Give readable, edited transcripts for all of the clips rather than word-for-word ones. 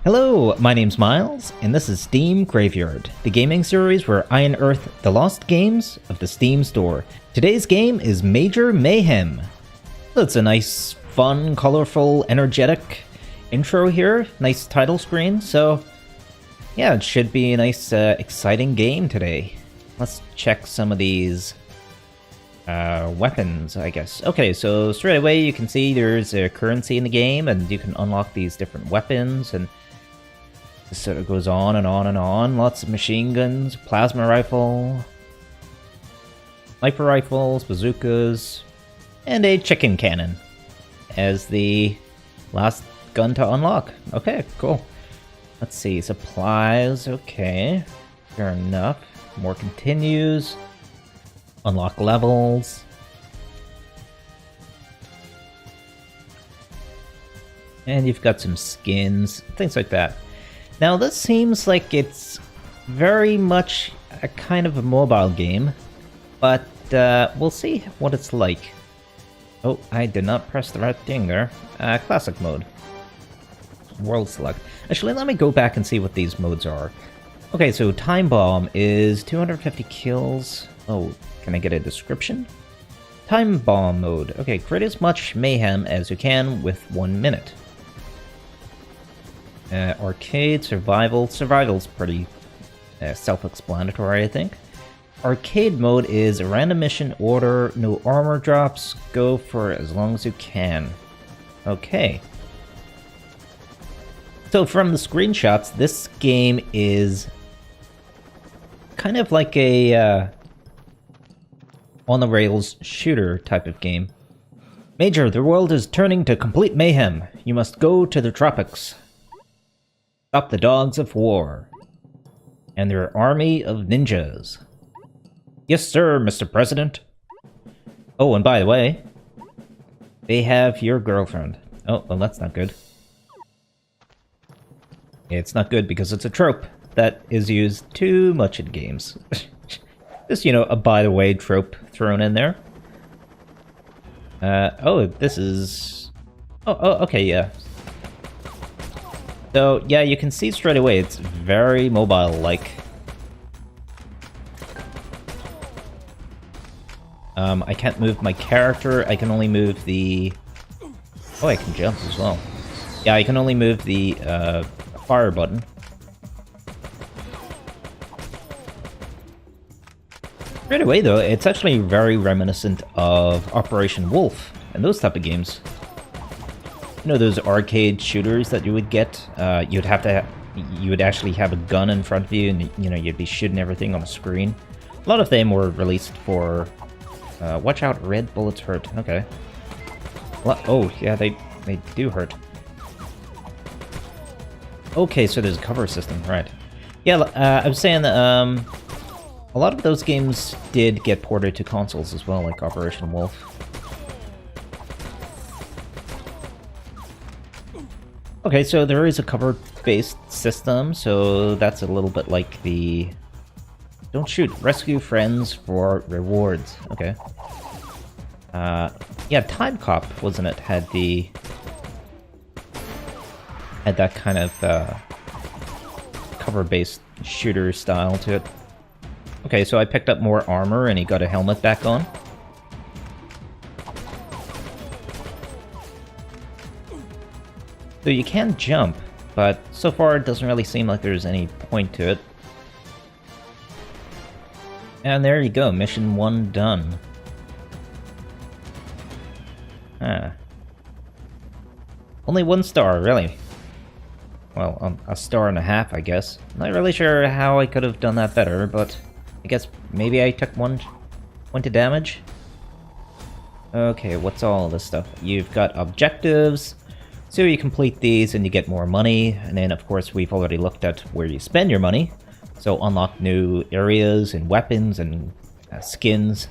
Hello, my name's Miles, and this is Steam Graveyard, the gaming series where I unearth the lost games of the Steam store. Today's game is Major Mayhem. So it's a nice, fun, colorful, energetic intro here, nice title screen, so yeah, it should be a nice, exciting game today. Let's check some of these weapons, I guess. Okay, so straight away you can see there's a currency in the game, and you can unlock these different weapons, and this sort of goes on and on and on. Lots of machine guns, plasma rifle, sniper rifles, bazookas, and a chicken cannon as the last gun to unlock. Okay, cool. Let's see, supplies, okay. Fair enough. More continues. Unlock levels. And you've got some skins, things like that. Now this seems like it's very much a kind of a mobile game, but we'll see what it's like. Oh, I did not press the right thing there. Classic mode. World select. Actually, let me go back and see what these modes are. Okay, so Time Bomb is 250 kills. Oh, can I get a description? Time Bomb mode. Okay, create as much mayhem as you can with 1 minute. Arcade, survival. Survival's pretty self-explanatory, I think. Arcade mode is a random mission order, no armor drops, go for as long as you can. Okay. So from the screenshots, this game is kind of like a on-the-rails shooter type of game. Major, the world is turning to complete mayhem. You must go to the tropics. Stop the dogs of war and their army of ninjas. Yes, sir, Mr. President. Oh, and by the way, they have your girlfriend. Oh, well, that's not good. It's not good because it's a trope that is used too much in games. Just, you know, a by-the-way trope thrown in there. Oh, this is... Oh, okay, yeah. So, yeah, you can see straight away, it's very mobile-like. I can't move my character, I can only move the... Oh, I can jump as well. Yeah, I can only move the fire button. Straight away, though, it's actually very reminiscent of Operation Wolf and those type of games. You know those arcade shooters that you would get? You would actually have a gun in front of you, and you know you'd be shooting everything on the screen. A lot of them were released for. Watch out, red bullets hurt. Okay. Well, oh yeah, they do hurt. Okay, so there's a cover system, right? Yeah, I was saying that a lot of those games did get ported to consoles as well, like Operation Wolf. Okay, so there is a cover-based system, so that's a little bit like the... Don't shoot, rescue friends for rewards. Okay. Yeah, Time Cop, wasn't it? Had that kind of cover-based shooter style to it. Okay, so I picked up more armor and he got a helmet back on. So you can jump, but so far it doesn't really seem like there's any point to it. And there you go, mission 1 done. Ah. Only 1 star, really. Well, a star and a half, I guess. Not really sure how I could have done that better, but I guess maybe I took 1 point of damage? Okay, what's all this stuff? You've got objectives. So you complete these and you get more money, and then of course we've already looked at where you spend your money. So unlock new areas and weapons and skins.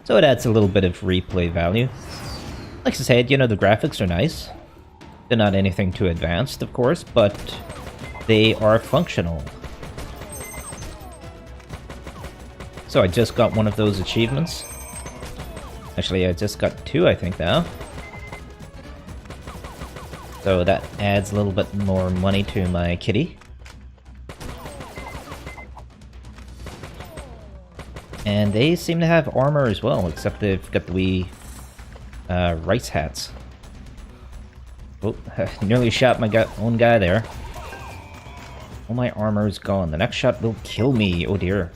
So it adds a little bit of replay value. Like I said, you know, the graphics are nice. They're not anything too advanced, of course, but they are functional. So I just got one of those achievements. Actually, I just got 2, I think, now. So that adds a little bit more money to my kitty. And they seem to have armor as well, except they've got the wee rice hats. Oh, nearly shot my own guy there. All my armor is gone. The next shot will kill me. Oh dear.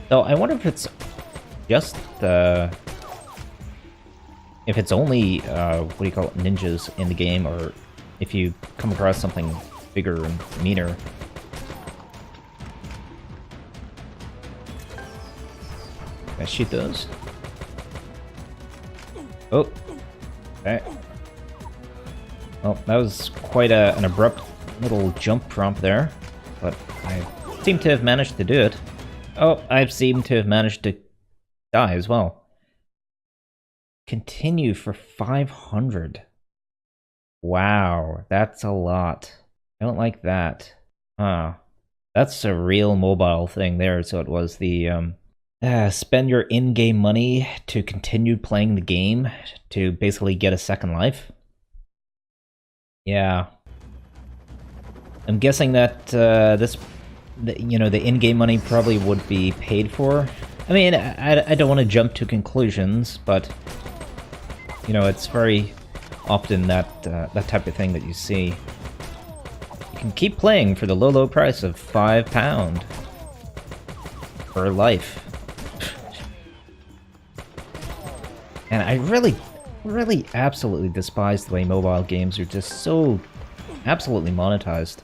So I wonder if it's just if it's only what do you call it, ninjas in the game, or if you come across something bigger and meaner. Can I shoot those? Oh, okay. Well, that was quite an abrupt little jump prompt there, but I seem to have managed to do it. Oh, I seem to have managed to die as well. Continue for 500. Wow, that's a lot. I don't like that. That's a real mobile thing there, so it was the, spend your in-game money to continue playing the game to basically get a second life. Yeah. I'm guessing that, the in-game money probably would be paid for. I mean, I don't want to jump to conclusions, but, it's very often that, that type of thing that you see. You can keep playing for the low, low price of £5 for life. And I really, really absolutely despise the way mobile games are just so absolutely monetized.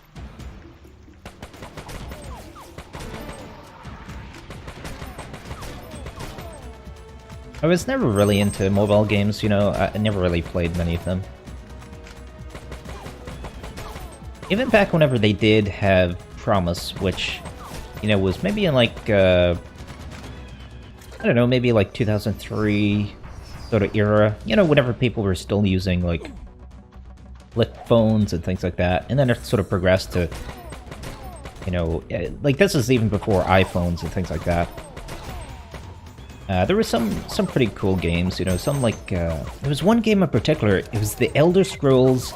I was never really into mobile games, I never really played many of them. Even back whenever they did have promise, which, was maybe in like, I don't know, maybe like 2003 sort of era, whenever people were still using like flip phones and things like that, and then it sort of progressed to, like this is even before iPhones and things like that. There were some pretty cool games, some like, there was one game in particular, it was the Elder Scrolls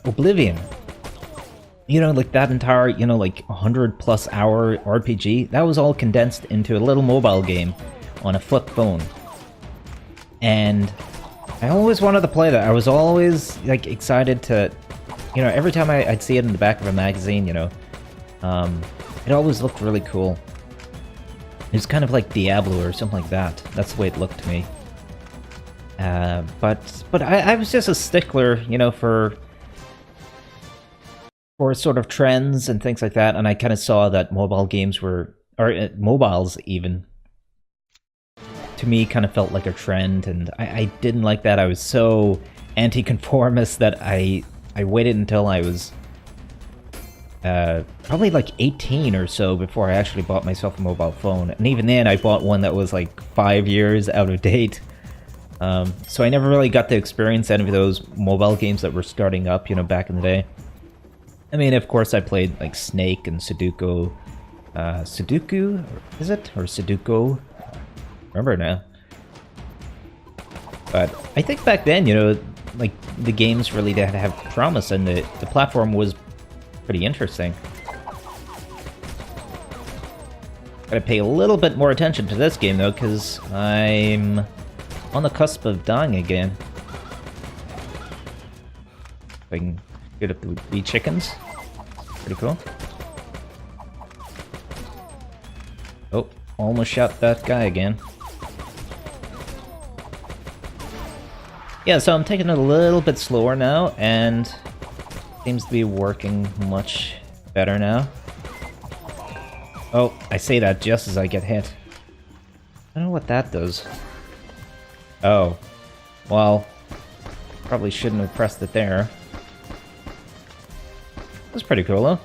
Oblivion. Like that entire, like 100+ hour RPG, that was all condensed into a little mobile game on a flip phone. And I always wanted to play that. I was always, like, excited to, every time I'd see it in the back of a magazine, it always looked really cool. It was kind of like Diablo or something like that. That's the way it looked to me. But I was just a stickler, for sort of trends and things like that, and I kind of saw that mobile games were, or mobiles even, to me kind of felt like a trend, and I didn't like that. I was so anti-conformist that I waited until I was probably like 18 or so before I actually bought myself a mobile phone, and even then I bought one that was like 5 years out of date. So I never really got to experience any of those mobile games that were starting up, back in the day. I mean, of course I played like Snake and Sudoku. Sudoku, is it? Or Sudoku? Remember now. But I think back then, like the games really did have promise, and the platform was pretty interesting. Gotta pay a little bit more attention to this game though, because I'm on the cusp of dying again. If I can get up the chickens. Pretty cool. Oh, almost shot that guy again. Yeah, so I'm taking it a little bit slower now, and seems to be working much better now. Oh, I say that just as I get hit. I don't know what that does. Oh. Well, probably shouldn't have pressed it there. That's pretty cool, though.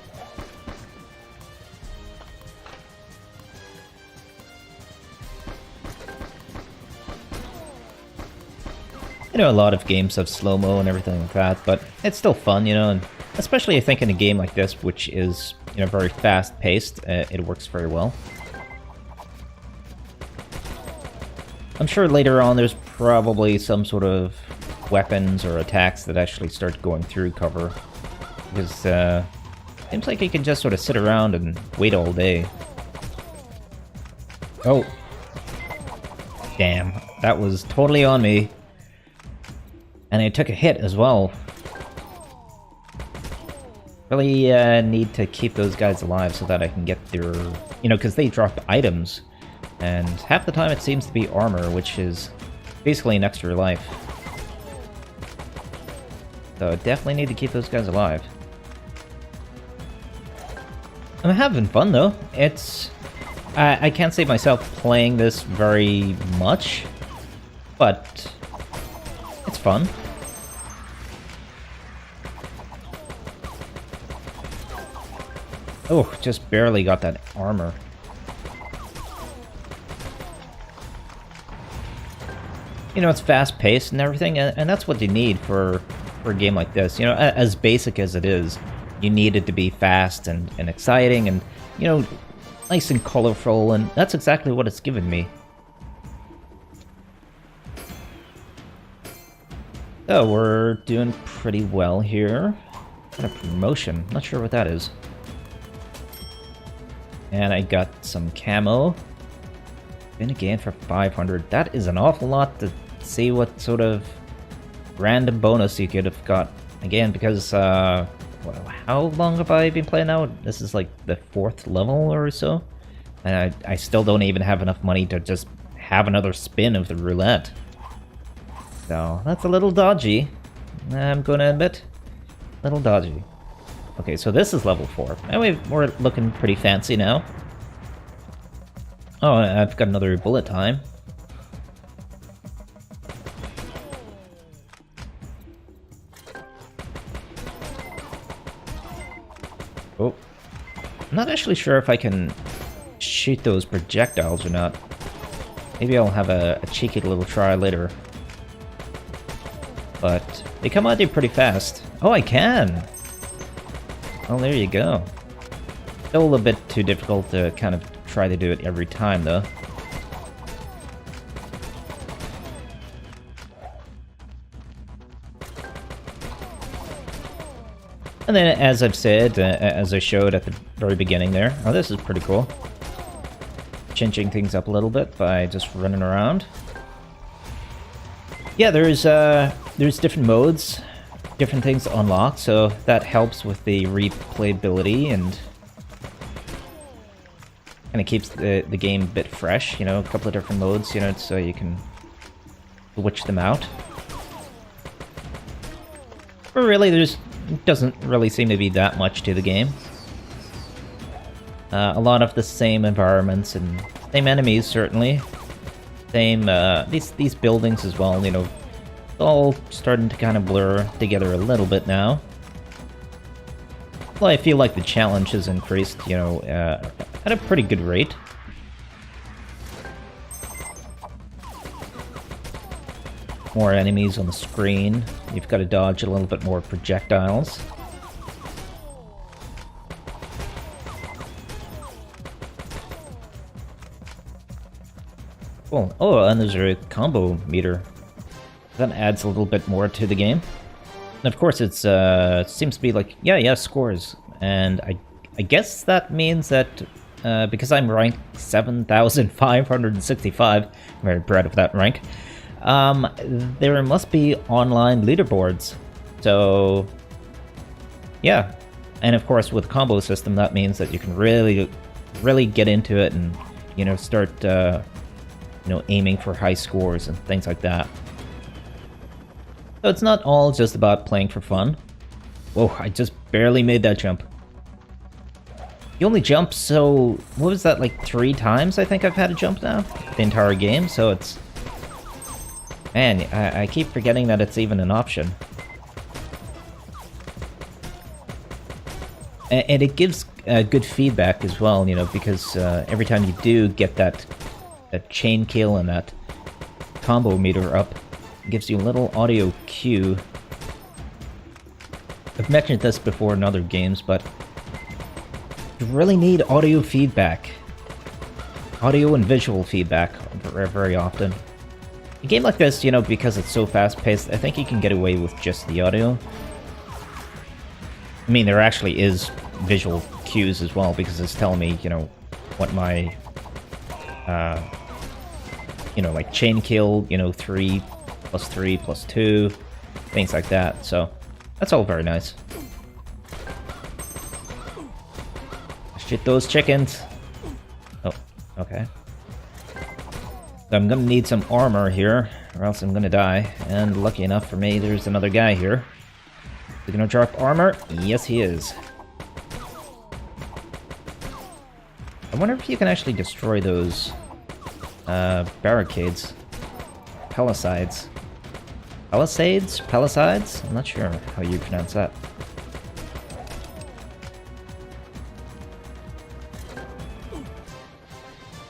A lot of games have slow-mo and everything like that, but it's still fun, and especially I think in a game like this, which is, very fast-paced, it works very well. I'm sure later on there's probably some sort of weapons or attacks that actually start going through cover. Because, seems like you can just sort of sit around and wait all day. Oh. Damn, that was totally on me. And I took a hit as well. Really need to keep those guys alive so that I can get their... You know, because they drop items. And half the time it seems to be armor, which is basically an extra life. So definitely need to keep those guys alive. I'm having fun though. It's... I can't say myself playing this very much, but it's fun. Oh, just barely got that armor. You know, it's fast-paced and everything, and that's what you need for a game like this. You know, as basic as it is, you need it to be fast and exciting and, you know, nice and colorful, and that's exactly what it's given me. So, we're doing pretty well here. Got a promotion. Not sure what that is. And I got some camo. Been again for 500. That is an awful lot to see what sort of random bonus you could have got. Again, because, how long have I been playing now? This is like the 4th level or so. And I still don't even have enough money to just have another spin of the roulette. So, that's a little dodgy. I'm gonna admit. A little dodgy. Okay, so this is level 4. Anyway, we're looking pretty fancy now. Oh, I've got another bullet time. Oh. I'm not actually sure if I can shoot those projectiles or not. Maybe I'll have a cheeky little try later. But they come out here pretty fast. Oh, I can! Well, there you go. Still a bit too difficult to kind of try to do it every time, though. And then, as I've said, as I showed at the very beginning there, oh, this is pretty cool. Changing things up a little bit by just running around. Yeah, there's different modes, different things to unlock, so that helps with the replayability and kind of keeps the game a bit fresh, you know, a couple of different modes, you know, so you can switch them out. But really, doesn't really seem to be that much to the game. A lot of the same environments and same enemies, certainly. Same, these buildings as well, you know, all starting to kind of blur together a little bit now. Well, I feel like the challenge has increased, you know, at a pretty good rate. More enemies on the screen. You've got to dodge a little bit more projectiles. Cool. Oh, and there's a combo meter. That adds a little bit more to the game. And of course, it seems to be like, yeah, scores. And I guess that means that because I'm ranked 7,565, I'm very proud of that rank, there must be online leaderboards. So, yeah. And of course, with the combo system, that means that you can really get into it and, you know, start, you know, aiming for high scores and things like that. So it's not all just about playing for fun. Whoa, I just barely made that jump. You only jump, so... what was that, like 3 times I think I've had to jump now? The entire game, so it's... man, I keep forgetting that it's even an option. And it gives good feedback as well, you know, because every time you do get that chain kill and that combo meter up, it gives you a little audio cue. I've mentioned this before in other games, but you really need audio feedback. Audio and visual feedback very often. A game like this, you know, because it's so fast-paced, I think you can get away with just the audio. I mean, there actually is visual cues as well, because it's telling me, you know, what my, you know, like chain kill, you know, 3 plus 3 plus 2, things like that. So that's all very nice. Shoot those chickens. Oh, okay. So I'm gonna need some armor here, or else I'm gonna die. And lucky enough for me, there's another guy here. Is he gonna drop armor? Yes, he is. I wonder if you can actually destroy those barricades. Palisades. Palisades? Palisades? I'm not sure how you pronounce that.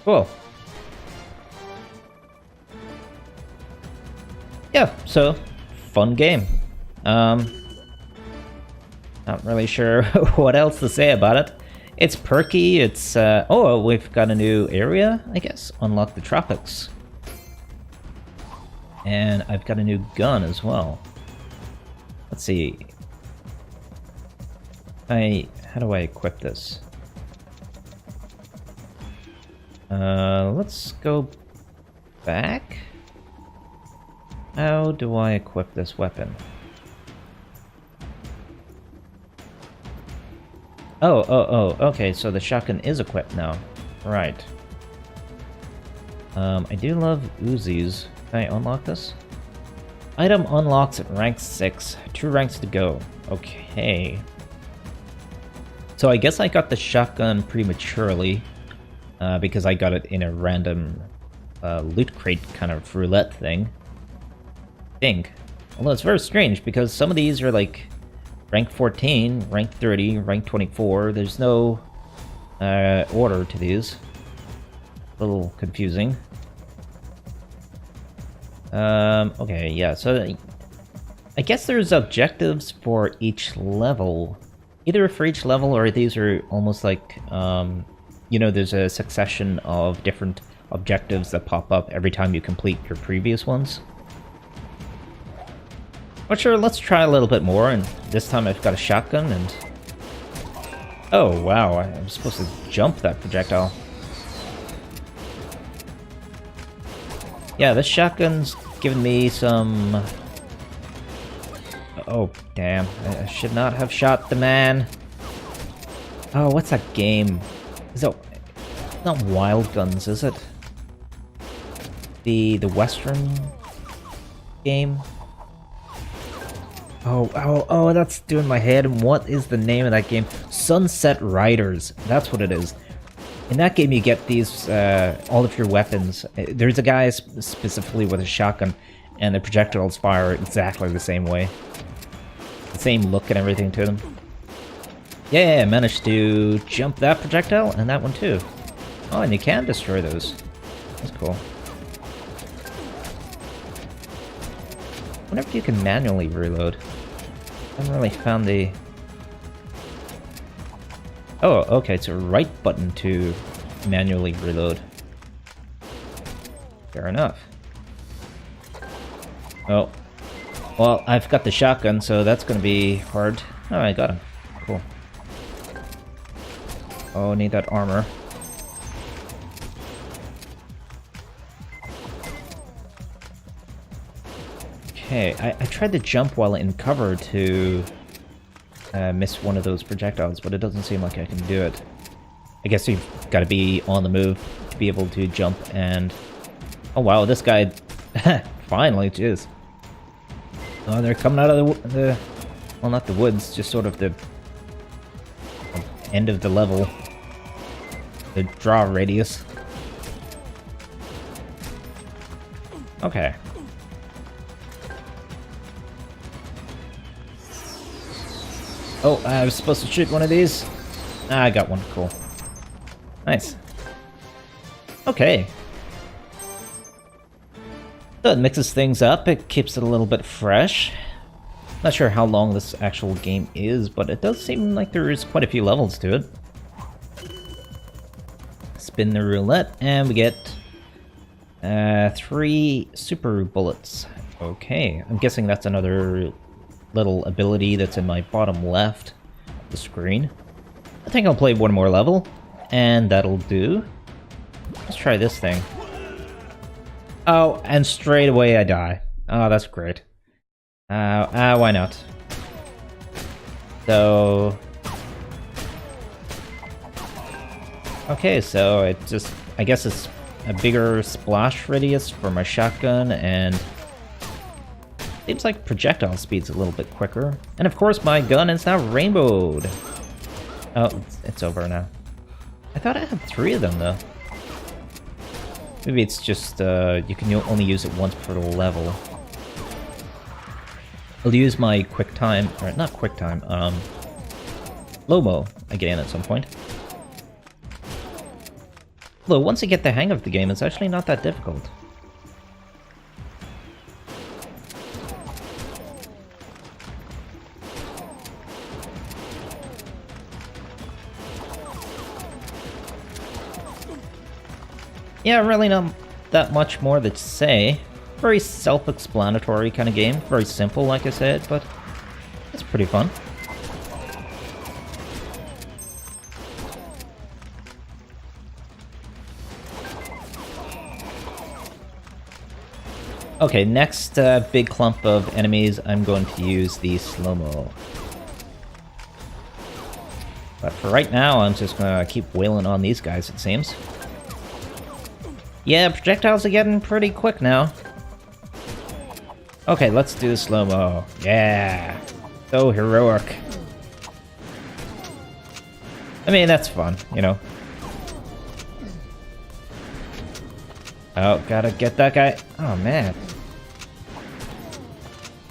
Cool. Yeah, so, fun game. Not really sure what else to say about it. It's perky, it's, oh, we've got a new area, I guess. Unlock the tropics. And I've got a new gun as well. Let's see. How do I equip this? Let's go back. How do I equip this weapon? Oh, okay, so the shotgun is equipped now. Right. I do love Uzis. Can I unlock this? Item unlocks at rank 6. 2 ranks to go. Okay. So I guess I got the shotgun prematurely, because I got it in a random loot crate kind of roulette thing. Although it's very strange, because some of these are like rank 14, rank 30, rank 24. There's no order to these. A little confusing. Okay, yeah, so I guess there's objectives for each level. Either for each level, or these are almost like, you know, there's a succession of different objectives that pop up every time you complete your previous ones. But sure, let's try a little bit more, and this time I've got a shotgun, and... Oh, wow, I'm supposed to jump that projectile. Yeah, this shotgun's giving me some... Oh, damn. I should not have shot the man. Oh, what's that game? Is it... Not Wild Guns, is it? The Western game? Oh, that's doing my head. And what is the name of that game? Sunset Riders. That's what it is. In that game, you get these, all of your weapons. There's a guy specifically with a shotgun, and the projectiles fire exactly the same way. The same look and everything to them. Yeah, I managed to jump that projectile, and that one too. Oh, and you can destroy those. That's cool. I wonder if you can manually reload. I haven't really found the... Oh, okay, it's a right button to manually reload. Fair enough. Oh. Well, I've got the shotgun, so that's gonna be hard. Oh, I got him. Cool. Oh, need that armor. Okay, I tried to jump while in cover to miss one of those projectiles, but it doesn't seem like I can do it. I guess you've got to be on the move to be able to jump and... Oh wow, this guy... Finally, jeez. Oh, they're coming out of the... Well, not the woods, just sort of the... end of the level. The draw radius. Okay. Oh, I was supposed to shoot one of these. Ah, I got one. Cool. Nice. Okay. So it mixes things up. It keeps it a little bit fresh. Not sure how long this actual game is, but it does seem like there is quite a few levels to it. Spin the roulette, and we get 3 super bullets. Okay, I'm guessing that's another little ability that's in my bottom left of the screen. I think I'll play one more level, and that'll do. Let's try this thing. Oh, and straight away I die. Oh, that's great. Why not? So... Okay, so it just... I guess it's a bigger splash radius for my shotgun, and... Seems like projectile speed's a little bit quicker. And of course my gun is now rainbowed! Oh, it's over now. I thought I had 3 of them, though. Maybe it's just, you can only use it once per level. I'll use my quick time, or not quick time, slow-mo again at some point. Although, once you get the hang of the game, it's actually not that difficult. Yeah, really not that much more to say. Very self-explanatory kind of game. Very simple, like I said, but it's pretty fun. Okay, next big clump of enemies, I'm going to use the slow-mo. But for right now, I'm just gonna keep wailing on these guys, it seems. Yeah, projectiles are getting pretty quick now. Okay, let's do the slow-mo. Yeah! So heroic. I mean, that's fun, you know. Oh, gotta get that guy. Oh, man.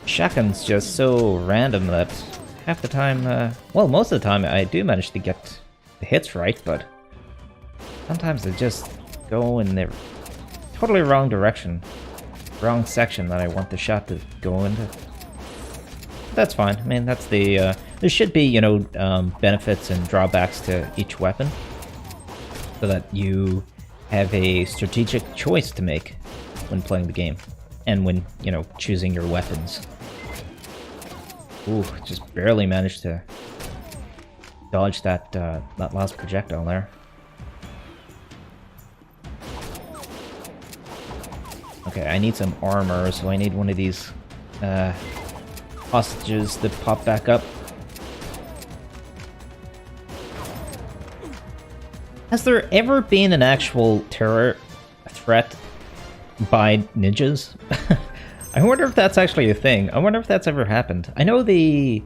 Shotgun's just so random that half the time, well, most of the time I do manage to get the hits right, but sometimes they just go in the totally wrong direction. Wrong section that I want the shot to go into. That's fine. I mean, that's the, there should be, you know, benefits and drawbacks to each weapon, so that you have a strategic choice to make when playing the game, and when, you know, choosing your weapons. Ooh, just barely managed to dodge that, that last projectile there. Okay, I need some armor, so I need one of these hostages to pop back up. Has there ever been an actual terror threat by ninjas? I wonder if that's actually a thing. I wonder if that's ever happened. I know the...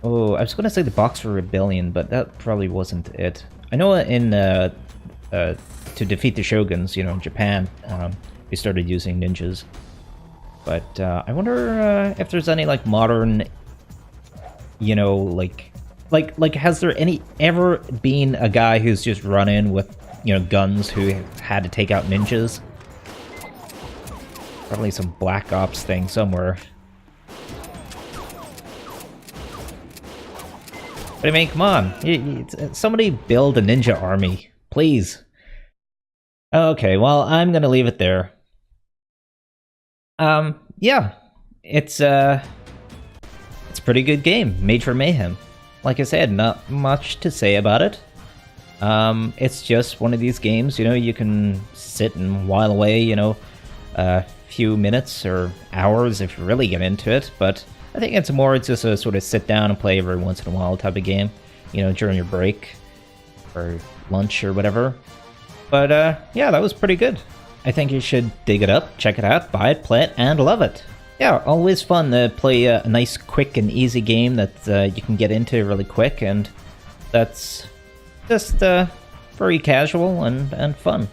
Oh, I was going to say the Boxer Rebellion, but that probably wasn't it. I know in... to defeat the shoguns, you know, in Japan, they started using ninjas. But I wonder if there's any, like, modern... You know, like, has there ever been a guy who's just run in with, you know, guns who had to take out ninjas? Probably some Black Ops thing somewhere. But I mean, come on. Somebody build a ninja army, please. Okay, well, I'm gonna leave it there. Yeah. It's a pretty good game, made for Mayhem. Like I said, not much to say about it. It's just one of these games, you know, you can sit and while away, you know, a few minutes or hours if you really get into it, but I think it's more just a sort of sit down and play every once in a while type of game, you know, during your break or lunch or whatever. But yeah, that was pretty good. I think you should dig it up, check it out, buy it, play it, and love it. Yeah, always fun to play a nice, quick, and easy game that you can get into really quick, and that's just very casual and fun.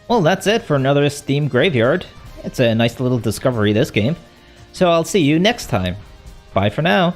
Well, that's it for another Steam Graveyard. It's a nice little discovery, this game. So I'll see you next time. Bye for now.